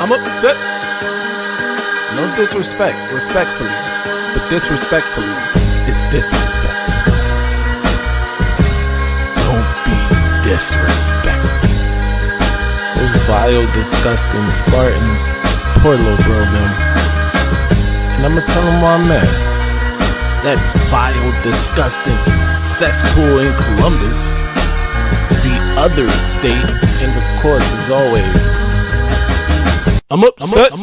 I'm upset. No disrespect, respectfully. But disrespectfully, it's disrespect. Don't be disrespectful. Those vile, disgusting Spartans. Poor little girl, man. And I'm gonna tell them where I'm at. That vile, disgusting cesspool in Columbus. The other state. And of course, as always, I'm upset.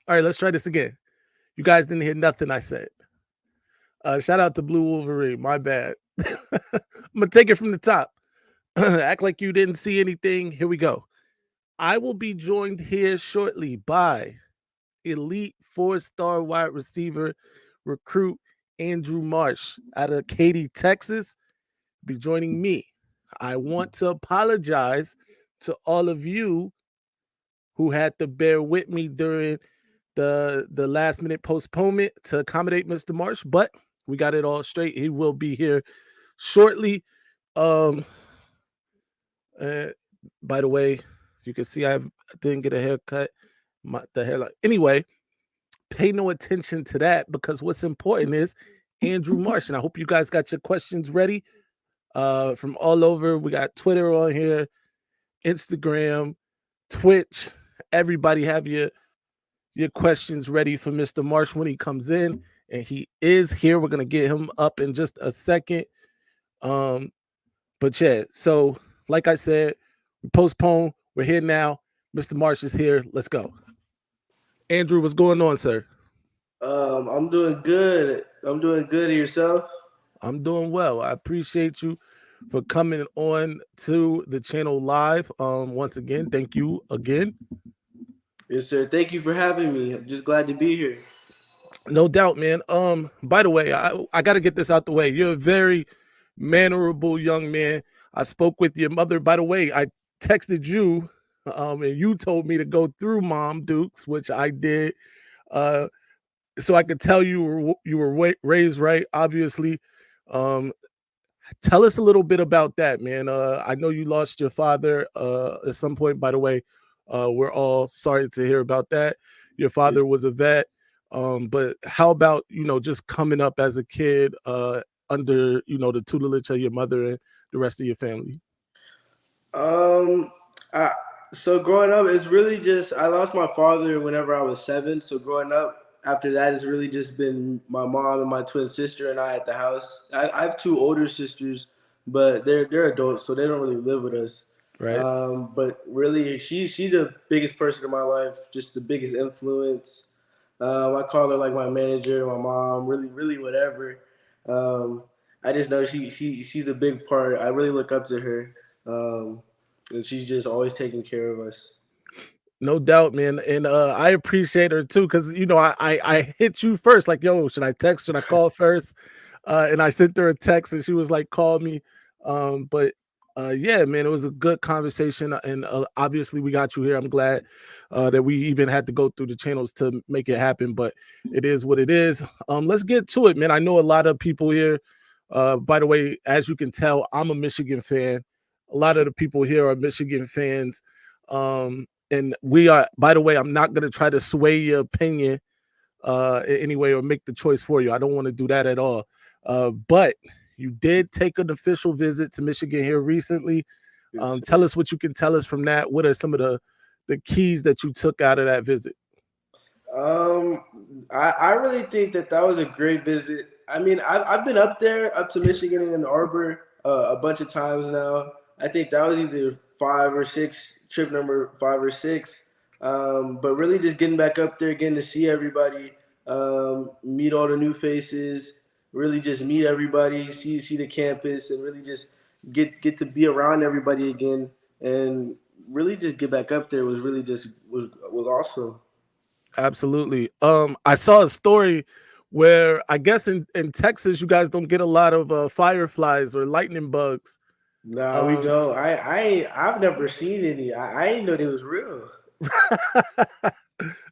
All right, let's try this again. You guys didn't hear nothing I said. Shout out to Blue Wolverine. My bad. I'm gonna take it from the top. Act like you didn't see anything. Here we go. I will be joined here shortly by elite 4-star wide receiver recruit Andrew Marsh out of Katy, Texas. Be joining me. I want to apologize to all of you who had to bear with me during the last minute postponement to accommodate Mr. Marsh, but we got it all straight. He will be here shortly. By the way, you can see I didn't get a haircut. The hairline. Anyway, pay no attention to that because what's important is Andrew Marsh. And I hope you guys got your questions ready from all over. We got Twitter on here, Instagram, Twitch. Everybody have your questions ready for Mr. Marsh when he comes in. And he is here. We're going to get him up in just a second. But yeah, so like I said, we postponed. We're here now. Mr. Marsh is here. Let's go. Andrew, what's going on, sir? I'm doing good. I'm doing good. Yourself? I'm doing well. I appreciate you for coming on to the channel live. Once again, thank you again. Yes, sir. Thank you for having me. I'm just glad to be here. No doubt, man. By the way, I got to get this out the way. You're a very mannerable young man. I spoke with your mother. By the way, I texted you, and you told me to go through Mom Dukes, which I did. So I could tell you were raised right, obviously. Tell us a little bit about that, man. I know you lost your father at some point. By the way, we're all sorry to hear about that. Your father was a vet. But how about, just coming up as a kid under, the tutelage of your mother and the rest of your family? So growing up, it's really just, I lost my father whenever I was 7. So growing up, after that, it's really just been my mom and my twin sister and I at the house. I have 2 older sisters, but they're adults, so they don't really live with us. Right. But really, she's the biggest person in my life, just the biggest influence. I call her like my manager, my mom, really whatever. I just know she's a big part. I really look up to her, and she's just always taking care of us. No doubt, man. And I appreciate her too, because I hit you first, like, yo, should I text? Should I call first? And I sent her a text and she was like, call me. But Yeah, man, it was a good conversation, and obviously we got you here. I'm glad that we even had to go through the channels to make it happen, but it is what it is. Let's get to it, man. I know a lot of people here. By the way, as you can tell, I'm a Michigan fan. A lot of the people here are Michigan fans, and we are. By the way, I'm not going to try to sway your opinion in any way or make the choice for you. I don't want to do that at all. But you did take an official visit to Michigan here recently. Yes, Tell us what you can tell us from that. What are some of the keys that you took out of that visit? Um, I really think that that was a great visit. I mean, I've been up there, up to Michigan and Ann Arbor a bunch of times now. I think that was either five or six, trip number five or six. But really just getting back up there, getting to see everybody, meet all the new faces, really just meet everybody, see the campus, and really just get to be around everybody again, and really just get back up there was really just was awesome. Absolutely. I saw a story where I guess in Texas you guys don't get a lot of fireflies or lightning bugs. Nah, we Um, don't. I've never seen any. I ain't know they was real.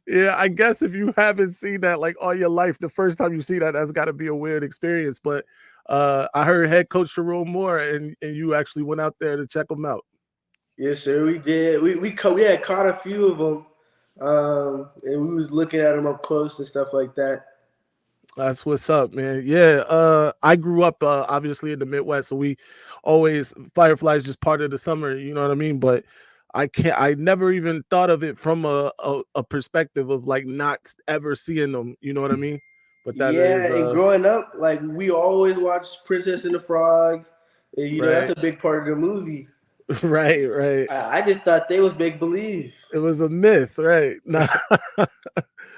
yeah, I guess if you haven't seen that like all your life, the first time you see that, that's got to be a weird experience. But I heard head coach Jerome Moore, and you actually went out there to check them out. Yes, sir, we did. We had caught a few of them, and we was looking at them up close and stuff like that. That's what's up, man. Yeah, I grew up obviously in the Midwest, so we always fireflies just part of the summer. You know what I mean? But I can't. I never even thought of it from a perspective of like not ever seeing them. You know what I mean? But that Yeah, is and growing up, like we always watched Princess and the Frog, and that's right, a big part of the movie. right, right. I just thought they was make believe. It was a myth, right? Nah,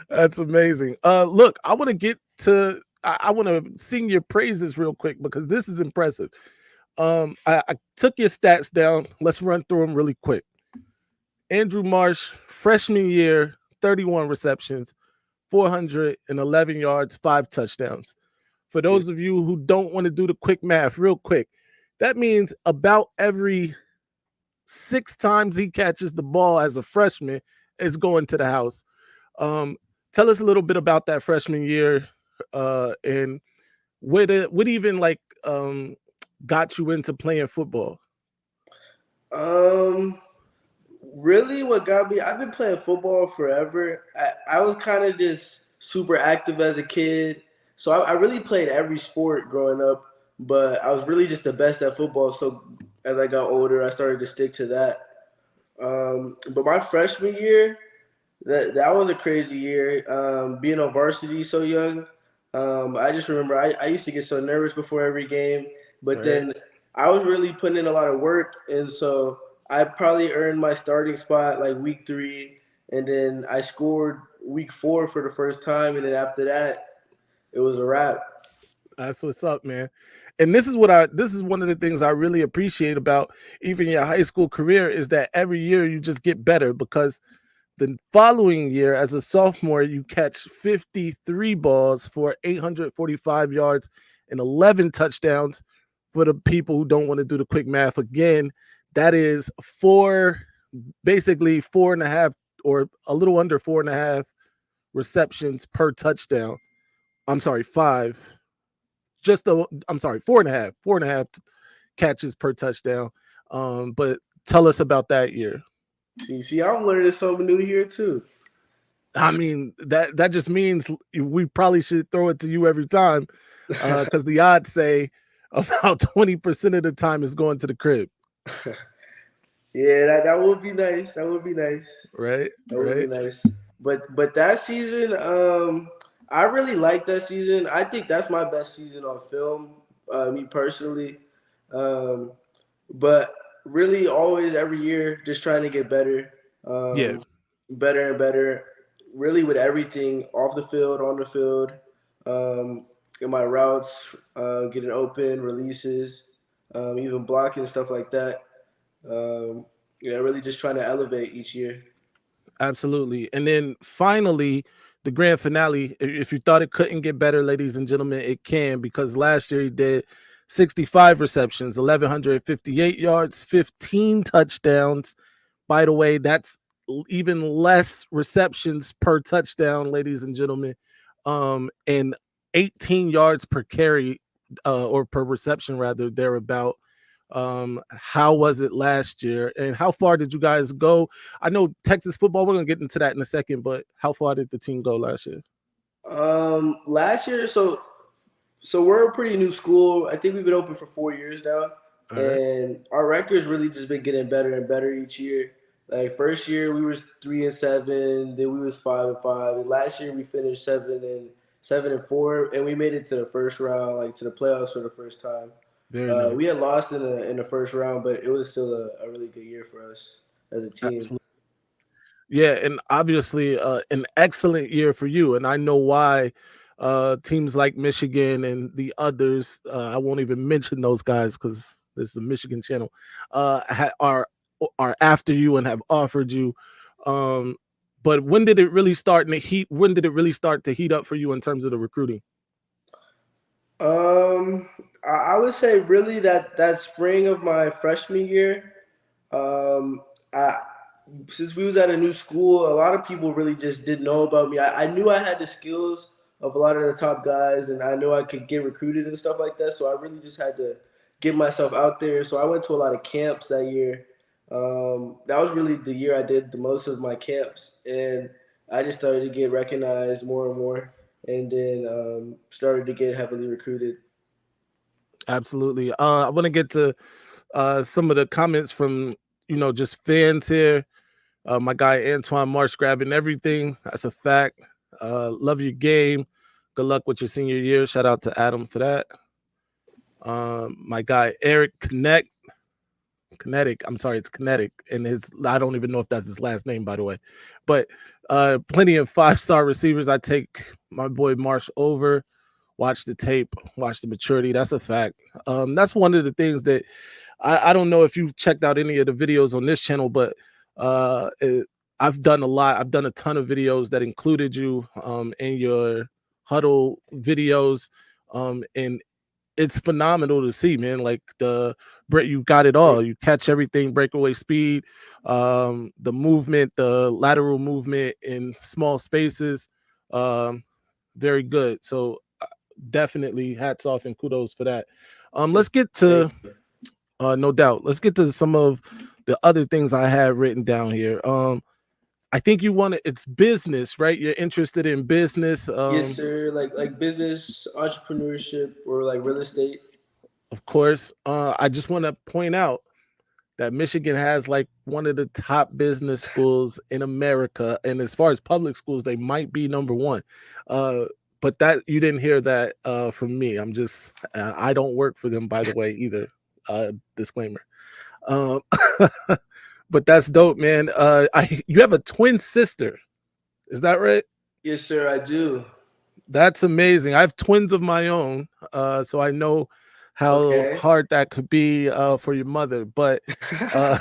that's amazing. Look, I want to get to. I want to sing your praises real quick because this is impressive. I took your stats down. Let's run through them really quick. Andrew Marsh, freshman year, 31 receptions, 411 yards, 5 touchdowns. For those of you who don't want to do the quick math, real quick, that means about every 6 times he catches the ball as a freshman is going to the house. Um, Tell us a little bit about that freshman year, and what even like got you into playing football. Um, Really, what got me? I've been playing football forever. I was kind of just super active as a kid, so I really played every sport growing up. But I was really just the best at football. So as I got older, I started to stick to that. But my freshman year, that was a crazy year. Being on varsity so young, I just remember I used to get so nervous before every game, but Right. then I was really putting in a lot of work, and so I probably earned my starting spot like week three, and then I scored week four for the first time, and then after that, it was a wrap. That's what's up, man. And this is one of the things I really appreciate about even your high school career is that every year you just get better because the following year as a sophomore you catch 53 balls for 845 yards and 11 touchdowns. For the people who don't want to do the quick math again, that is basically four and a half or a little under 4.5 receptions per touchdown. I'm sorry, five. I'm sorry, 4.5 catches per touchdown. But tell us about that year. See, I'm learning something new here too. I mean, that just means we probably should throw it to you every time, because the odds say about 20% of the time is going to the crib. Yeah, that would be nice. That would be nice. Right, That would be right. nice. But that season, I really like that season. I think that's my best season on film, me personally. Um, but really, always every year, just trying to get better, Yeah, better and better. Really, with everything off the field, on the field, in my routes, getting open, releases, even blocking stuff like that. Um, yeah, really just trying to elevate each year. absolutely. And then finally, the grand finale. If you thought it couldn't get better, ladies and gentlemen, it can, because last year he did 65 receptions, 1,158 yards, 15 touchdowns. By the way, that's even less receptions per touchdown, ladies and gentlemen, and 18 yards per carry, or per reception rather, thereabout. How was it last year, and how far did you guys go? I know Texas football. We're gonna get into that in a second, but how far did the team go last year? Last year, so we're a pretty new school. I think we've been open for 4 years now, All right, and our record's really just been getting better and better each year. Like first year we were 3-7, then we was 5-5. And last year we finished 7-4, and we made it to the first round, like to the playoffs for the first time. very nice. We had lost in the first round, but it was still a really good year for us as a team. Absolutely. Yeah, and obviously an excellent year for you. And I know why teams like Michigan and the others, I won't even mention those guys because this is a Michigan channel, are after you and have offered you. Um, but when did it really start in the heat? When did it really start to heat up for you in terms of the recruiting? I would say really that spring of my freshman year. Um, I since we was at a new school, a lot of people really just didn't know about me. I knew I had the skills of a lot of the top guys, and I knew I could get recruited and stuff like that. So I really just had to get myself out there. So I went to a lot of camps that year. That was really the year I did the most of my camps, and I just started to get recognized more and more, and then started to get heavily recruited. Absolutely. I want to get to some of the comments from just fans here. My guy Antoine Marsh grabbing everything. That's a fact. Love your game. Good luck with your senior year. Shout out to Adam for that. My guy Eric Kinetic. I'm sorry, it's Kinetic, and I don't even know if that's his last name, by the way. But plenty of 5-star receivers. I take my boy Marsh over. Watch the tape, watch the maturity. That's a fact. That's one of the things that I don't know if you've checked out any of the videos on this channel, but I've done a lot. I've done a ton of videos that included you in your huddle videos, and it's phenomenal to see, man. Like you got it all. You catch everything, breakaway speed, the movement, the lateral movement in small spaces. Um, Very good. So definitely hats off and kudos for that. Let's get Thank to you. no doubt. Let's get to some of the other things I have written down here. I think you want to. It's business, right? You're interested in business. Yes, sir. Like business, entrepreneurship, or like real estate. Of course. I just want to point out that Michigan has like one of the top business schools in America, and as far as public schools, they might be number one. Uh, but that you didn't hear that from me. I'm just I don't work for them, by the way, either. Disclaimer. Um, but that's dope, man. You have a twin sister, is that right? Yes, sir. I do. That's amazing. I have twins of my own, so I know how Okay. hard that could be for your mother. But uh,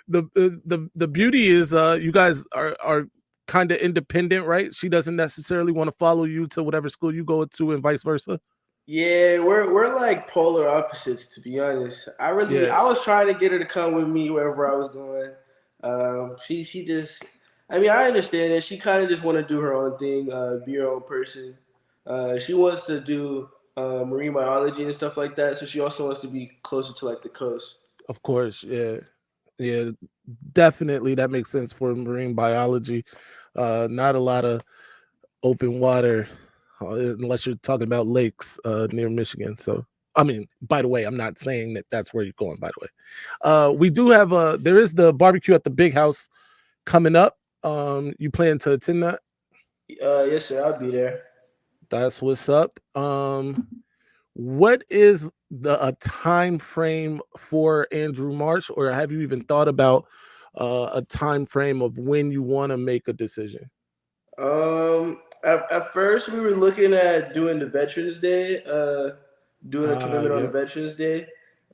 the beauty is you guys are kind of independent, right? She doesn't necessarily want to follow you to whatever school you go to, and vice versa. Yeah, we're like polar opposites, to be honest. Yeah, I was trying to get her to come with me wherever I was going. She just, I mean, I understand that she kind of just want to do her own thing, be her own person. She wants to do marine biology and stuff like that, so she also wants to be closer to like the coast. of course. Yeah, yeah, definitely. That makes sense for marine biology. Not a lot of open water unless you're talking about lakes near Michigan. So, I mean, by the way, I'm not saying that that's where you're going. By the way, we do have there is the barbecue at the big house coming up. You plan to attend that? Yes, sir. I'll be there. That's what's up. What is a time frame for Andrew Marsh, or have you even thought about a time frame of when you want to make a decision? At first we were looking at doing the Veterans Day, doing a commitment on the Yep, Veterans Day.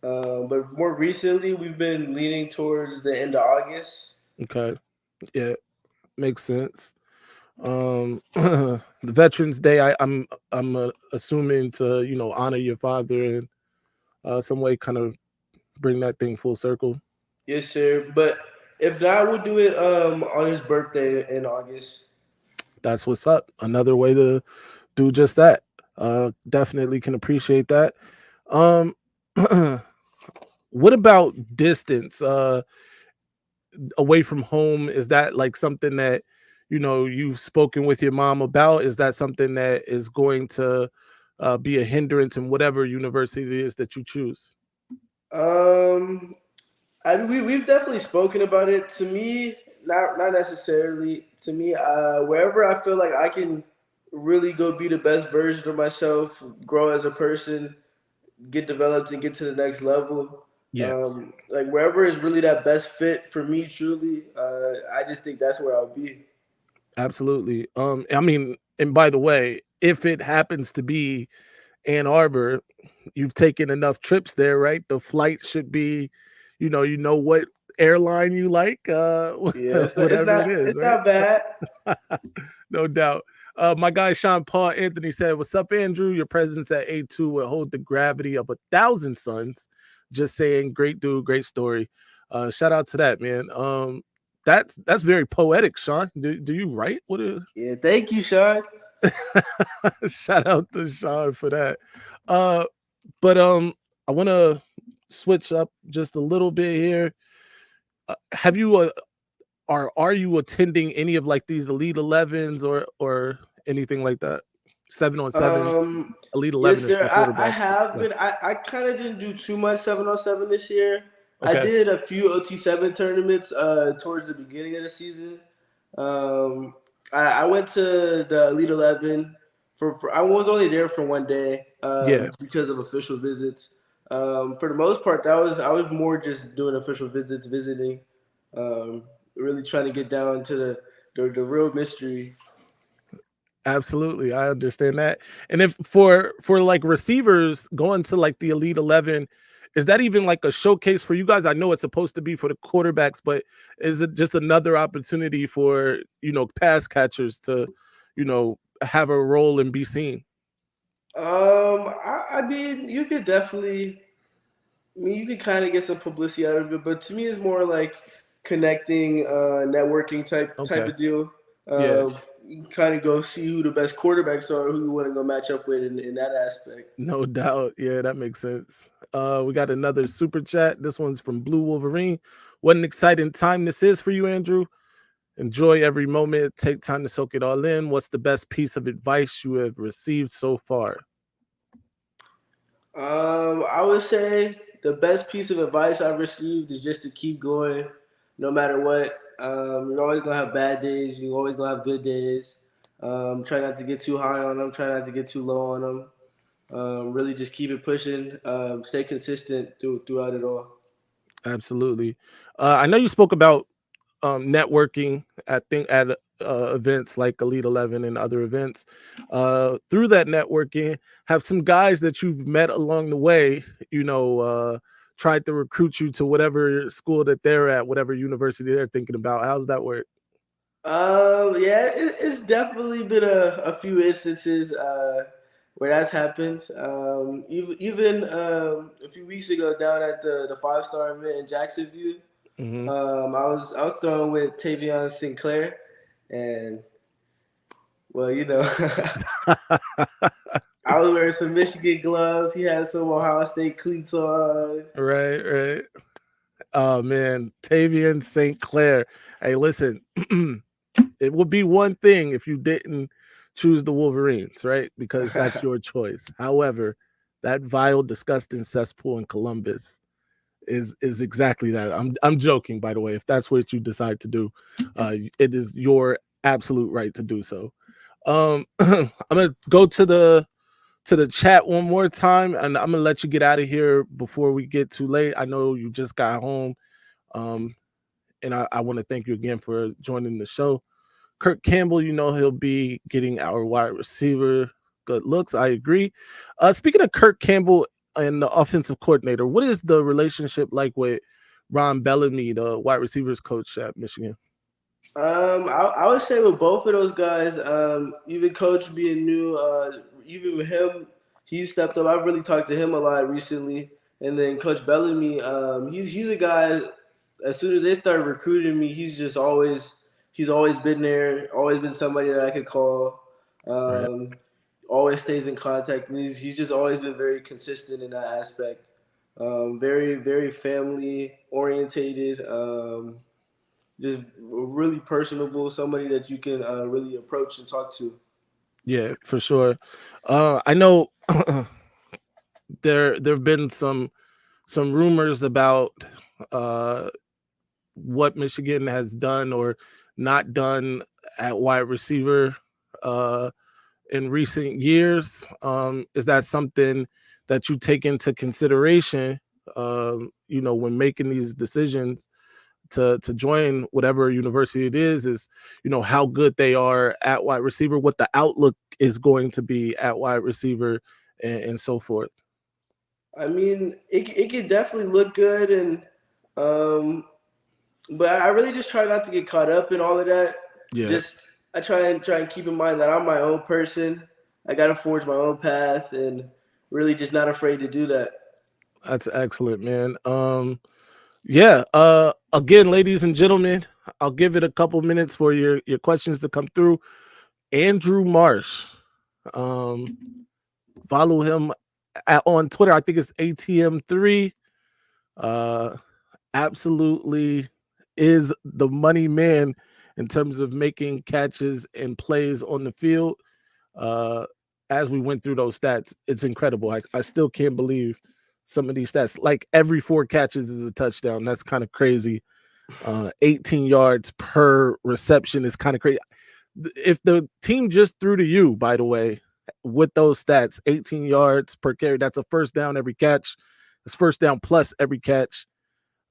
But more recently, we've been leaning towards the end of August. okay, yeah, makes sense. The Veterans Day, I'm assuming to honor your father, and some way kind of bring that thing full circle. Yes, sir. But if not, we'll do it on his birthday in August. That's what's up. Another way to do just that. Definitely can appreciate that. Um, what about distance? Away from home, is that like something that you've spoken with your mom about? Is that something that is going to be a hindrance in whatever university it is that you choose? Um, we've definitely spoken about it. To me, not necessarily. To me, wherever I feel like I can really go be the best version of myself, grow as a person, get developed, and get to the next level. Yeah, Like wherever is really that best fit for me, truly, I just think that's where I'll be. absolutely. I mean, and by the way, if it happens to be Ann Arbor, you've taken enough trips there, right? The flight should be, what airline you like, Yeah, it's whatever it not is, it's right? not bad. No doubt. My guy Sean Paul Anthony said, "What's up, Andrew? Your presence at A2 will hold the gravity of 1,000 suns." Just saying, great dude, great story. Shout out to that, man. That's very poetic, Sean. Do you write? Yeah, thank you, Sean. Shout out to Sean for that. Uh, but I want to switch up just a little bit here. Have you are you attending any of like these Elite 11s or anything like that? 7-on-sevens, Um, Elite yes, 11 is sir. for I quarterbacks. have Like, been. I kind of didn't do too much 7-on-7 this year. I okay, did a few OT7 tournaments towards the beginning of the season. Um, I went to the Elite 11 for I was only there for one day yeah, because of official visits. For the most part, that was I was more just doing official visits, visiting, um, really trying to get down to the real mystery. absolutely. I understand that. And if for like receivers going to like the Elite 11, is that even like a showcase for you guys? I know it's supposed to be for the quarterbacks, but is it just another opportunity for pass catchers to have a role and be seen? I mean, you could definitely. I mean, you could kind of get some publicity out of it, but to me, it's more like connecting, networking type Okay, of deal. yeah. You kind of go see who the best quarterbacks are, who you want to go match up with in that aspect. No doubt. Yeah, that makes sense. We got another super chat. This one's from Blue Wolverine. What an exciting time this is for you, Andrew. Enjoy every moment. Take time to soak it all in. What's the best piece of advice you have received so far? I would say the best piece of advice I've received is just to keep going, no matter what. You're always gonna have bad days. You're always gonna have good days. Try not to get too high on them. Try not to get too low on them. Really, just keep it pushing. Stay consistent throughout it all. Absolutely. I know you spoke about networking at events like Elite 11 and other events. Through that networking, have some guys that you've met along the way, tried to recruit you to whatever school that they're at, whatever university they're thinking about. How's that work? Yeah, it's definitely been a few instances where that's happened. Even a few weeks ago down at the 5 star event in Jacksonville, Hmm. I was throwing with Tavion Sinclair, and well, I was wearing some Michigan gloves. He had some Ohio State cleats on. Right, right. Oh man, Tavian St. Clair. Hey, listen, it would be one thing if you didn't choose the Wolverines, right? Because that's your choice. However, that vile, disgusting cesspool in Columbus is exactly that. I'm joking, by the way. If that's what you decide to do, it is your absolute right to do so. I'm gonna go to the chat one more time, and I'm gonna let you get out of here before we get too late. I know you just got home, um, and I want to thank you again for joining the show. Kirk Campbell, he'll be getting our wide receiver good looks. I agree. Speaking of Kirk Campbell and the offensive coordinator, what is the relationship like with Ron Bellamy, the wide receivers coach at Michigan? I would say with both of those guys, even Coach being new, even with him, he stepped up. I've really talked to him a lot recently, And then Coach Bellamy, he's a guy. As soon as they started recruiting me, he's always been there, always been somebody that I could call. Right. Um, Always stays in contact, and he's just always been very consistent in that aspect. Very family orientated. Just really personable, somebody that you can really approach and talk to. Yeah, for sure. I know there've been some rumors about uh what Michigan has done or not done at wide receiver uh in recent years. Is that something that you take into consideration when making these decisions to join whatever university it is how good they are at wide receiver, what the outlook is going to be at wide receiver, and so forth. I mean, it could definitely look good, and um, but I really just try not to get caught up in all of that. Yeah, Just I try and keep in mind that I'm my own person. I gotta forge my own path, and really just not afraid to do that. that's excellent, man. Yeah, again, ladies and gentlemen, I'll give it a couple minutes for your questions to come through. Andrew Marsh, um follow him on Twitter. I think it's ATM3. uh Absolutely is the money man in terms of making catches and plays on the field. Uh, as we went through those stats, it's incredible. I still can't believe some of these stats. Like every 4 catches is a touchdown. That's kind of crazy. 18 yards per reception is kind of crazy. If the team just threw to you, by the way, with those stats, 18 yards per carry, that's a first down every catch. It's first down plus every catch.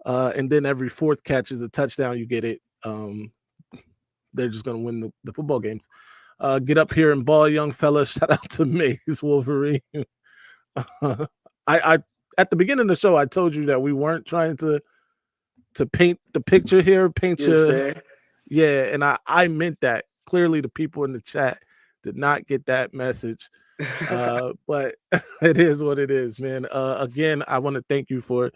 And then every 4th catch is a touchdown. You get it. They're just going to win the football games. Get up here and ball, young fella. Shout out to Maize Wolverine. I at the beginning of the show, I told you that we weren't trying to paint the picture here, paint Yes, your sir. yeah, and I meant that. Clearly, the people in the chat did not get that message. But it is what it is, man. Again, I want to thank you for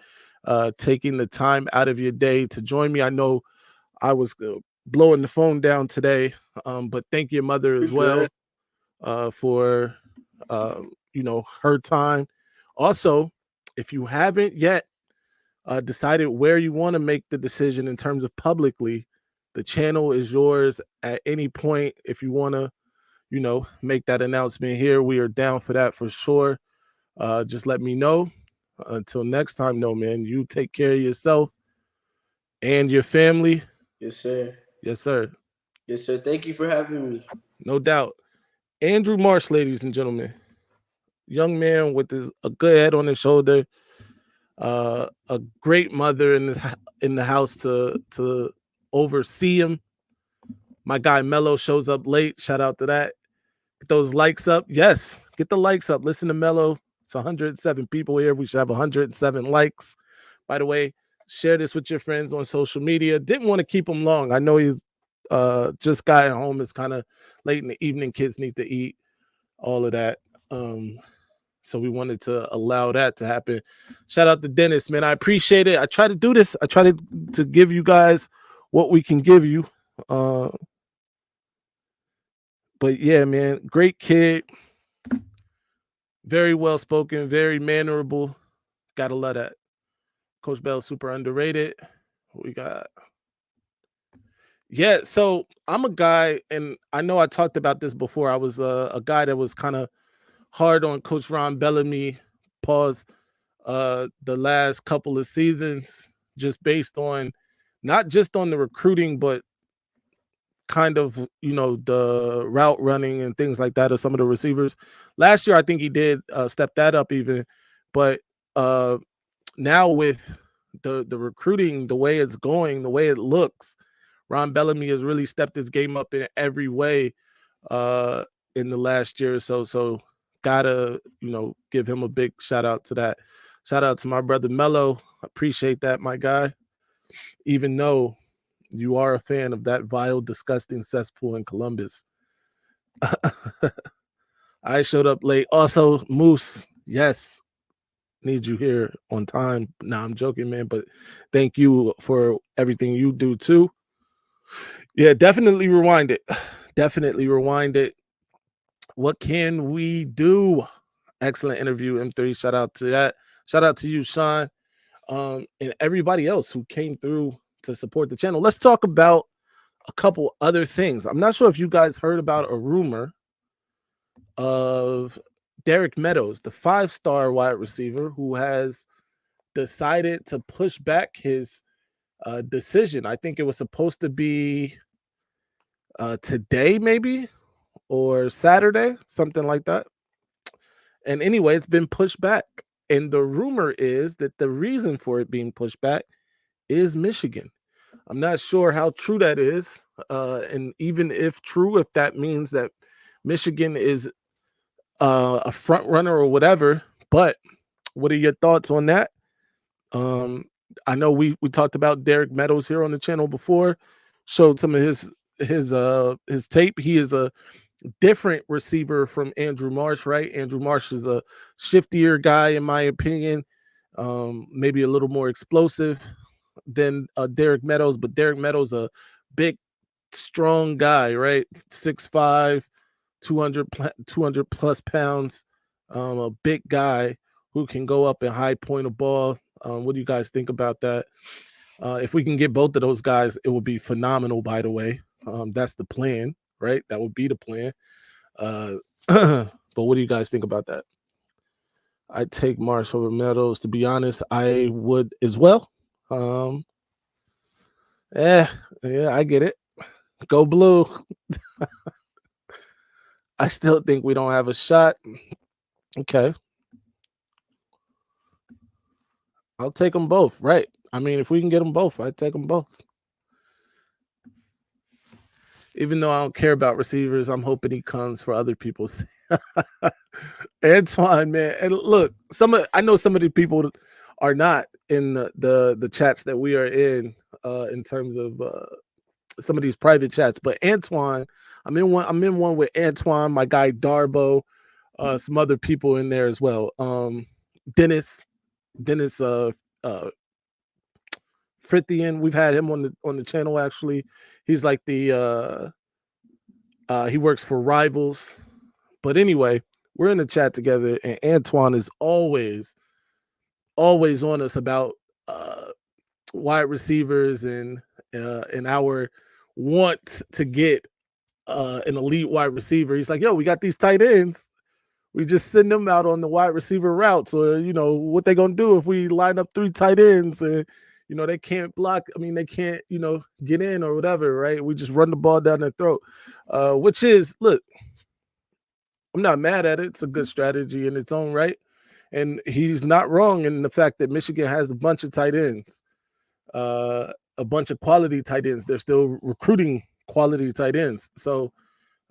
taking the time out of your day to join me. I know I was blowing the phone down today, but thank your mother You're as good. well for her time. Also, if you haven't yet decided where you want to make the decision in terms of publicly, the channel is yours at any point. If you want to, make that announcement here, we are down for that for sure. Just let me know. Until next time, no, man, you take care of yourself and your family. Yes, sir. Yes, sir. Yes, sir. Thank you for having me. No doubt. Andrew Marsh, ladies and gentlemen, young man with a good head on his shoulder, a great mother in the house to oversee him. My guy Mello shows up late. Shout out to that. Get those likes up. Yes, get the likes up. Listen to Mello. It's 107 people here. We should have 107 likes. By the way, share this with your friends on social media. Didn't want to keep him long. I know he's just got home. It's kind of late in the evening. Kids need to eat, all of that. So we wanted to allow that to happen. Shout out to Dennis, man. I appreciate it. I try to do this. I try to give you guys what we can give you. But yeah, man, great kid. Very well spoken, very mannerable. Gotta love that. Coach Bell, super underrated. We got so I'm a guy, and I know I talked about this before. I was a guy that was kind of hard on Coach Ron Bellamy, pause, the last couple of seasons, just based on not just on the recruiting, but kind of the route running and things like that of some of the receivers. Last year, I think he did step that up even, but now with the recruiting, the way it's going, the way it looks, Ron Bellamy has really stepped his game up in every way uh, in the last year or so. So gotta give him a big shout out to that. Shout out to my brother Mello. Appreciate that, my guy. Even though you are a fan of that vile, disgusting cesspool in Columbus. I showed up late. Also, Moose, yes, need you here on time. Nah, I'm joking, man. But thank you for everything you do too. Yeah, definitely rewind it. Definitely rewind it. What can we do? Excellent interview, M3. Shout out to that. Shout out to you, Sean, and everybody else who came through to support the channel. Let's talk about a couple other things. I'm not sure if you guys heard about a rumor of Derek Meadows, the 5-star wide receiver who has decided to push back his decision. I think it was supposed to be today, maybe, or Saturday, something like that. And anyway, it's been pushed back. And the rumor is that the reason for it being pushed back is Michigan. I'm not sure how true that is. And even if true, if that means that Michigan is a front runner or whatever. But what are your thoughts on that? I know we talked about Derek Meadows here on the channel before, showed some of his tape. He is a different receiver from Andrew Marsh, right? Andrew Marsh is a shiftier guy, in my opinion, maybe a little more explosive than Derek Meadows, but Derek Meadows a big, strong guy, right? 6'5", 200 plus pounds, a big guy who can go up and high point a ball. What do you guys think about that? If we can get both of those guys, it would be phenomenal, by the way. That's the plan, right? That would be the plan. But what do you guys think about that? I'd take Marsh over Meadows. To be honest, I would as well. Yeah, I get it. Go blue. I still think we don't have a shot. Okay. I'll take them both, right? I mean, if we can get them both, I'd take them both. Even though I don't care about receivers, I'm hoping he comes for other people's. Antoine, man, and look, I know some of the people are not in the chats that we are in terms of some of these private chats. But Antoine, I'm in one with Antoine, my guy Darbo, some other people in there as well. Dennis Frithian, we've had him on the channel actually. He's like the he works for Rivals. But anyway, we're in the chat together, and Antoine is always on us about wide receivers and our want to get an elite wide receiver. He's like, yo, we got these tight ends. We just send them out on the wide receiver routes, or what they gonna do if we line up 3 tight ends and they can't block. I mean, they can't get in or whatever, right? We just run the ball down their throat, which is, look, I'm not mad at it. It's a good strategy in its own right, and he's not wrong in the fact that Michigan has a bunch of tight ends, a bunch of quality tight ends. They're still recruiting quality tight ends, so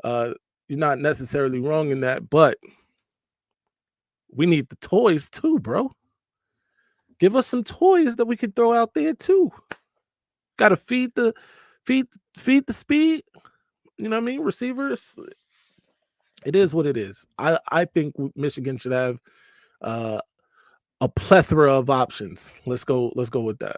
you're not necessarily wrong in that, but we need the toys too, bro. Give us some toys that we could throw out there too. Got to feed the speed. You know what I mean? Receivers. It is what it is. I think Michigan should have a plethora of options. Let's go with that.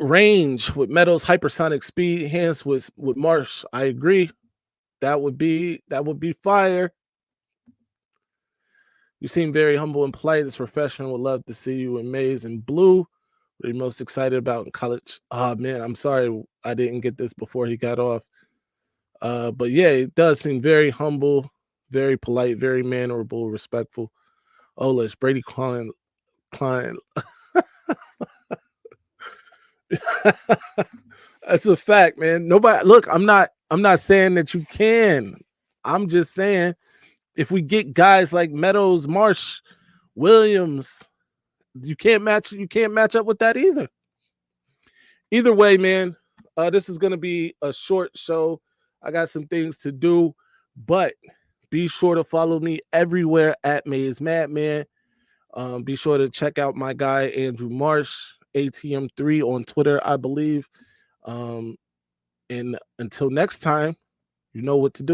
Range with Meadows, hypersonic speed, hands with Marsh. I agree. That would be fire. You seem very humble and polite. It's refreshing. Would love to see you in Maize and Blue. What are you most excited about in college? Oh man, I'm sorry I didn't get this before he got off. But yeah, it does seem very humble, very polite, very mannerable, respectful. Olish, Brady Klein. That's a fact, man. Nobody, look, I'm not saying that you can. I'm just saying if we get guys like Meadows, Marsh, Williams, you can't match up with that either. Either way, man, this is gonna be a short show. I got some things to do, but be sure to follow me everywhere at Maize Madman. Be sure to check out my guy Andrew Marsh, ATM3 on Twitter, I believe. And until next time, you know what to do.